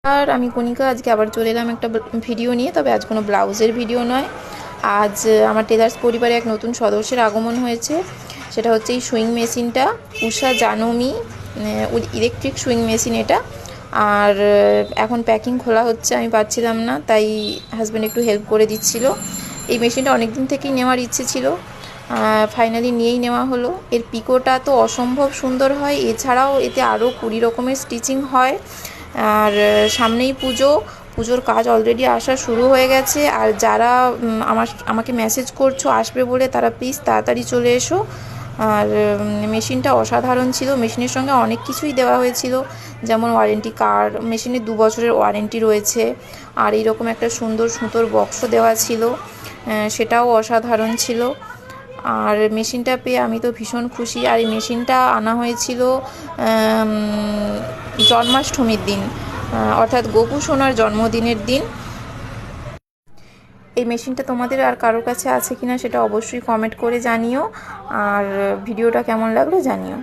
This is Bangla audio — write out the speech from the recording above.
আর আমি কণিকা আজকে আবার চলে এলাম একটা ভিডিও নিয়ে। তবে আজ কোনো ব্লাউজের ভিডিও নয়, আজ আমার টেলার্স পরিবারে এক নতুন সদস্যের আগমন হয়েছে। সেটা হচ্ছে এই সুইং মেশিনটা, উষা জানমি ইলেকট্রিক সুইং মেশিন এটা। আর এখন প্যাকিং খোলা হচ্ছে, আমি পাচ্ছিলাম না, তাই হাজব্যান্ড একটু হেল্প করে দিচ্ছিল। এই মেশিনটা অনেক দিন থেকেই নেওয়ার ইচ্ছে ছিল, ফাইনালি নিয়েই নেওয়া হলো। এর পিকোটা তো অসম্ভব সুন্দর হয়, এছাড়াও এতে আরও 20 রকমের স্টিচিং হয়। আর সামনেই পুজোর কাজ অলরেডি আসা শুরু হয়ে গেছে। আর যারা আমাকে মেসেজ করছো আসবে বলে, তারা প্লিজ তাড়াতাড়ি চলে এসো। আর মেশিনটা অসাধারণ ছিল, মেশিনের সঙ্গে অনেক কিছুই দেওয়া হয়েছিল, যেমন ওয়ারেন্টি কার্ড, মেশিনে 2 বছরের ওয়ারেন্টি রয়েছে। আর এইরকম একটা সুন্দর সুতোর বক্স দেওয়া ছিল, সেটাও অসাধারণ ছিল। আর মেশিনটা পেয়ে আমি তো ভীষণ খুশি। আর এই মেশিনটা আনা হয়েছিল জন্মাষ্টমীর দিন, অর্থাৎ গোপু সোনার জন্মদিনের দিন। এই মেশিনটা তোমাদের আর কারোর কাছে আছে কিনা সেটা অবশ্যই কমেন্ট করে জানিও। আর ভিডিওটা কেমন লাগলো জানিও।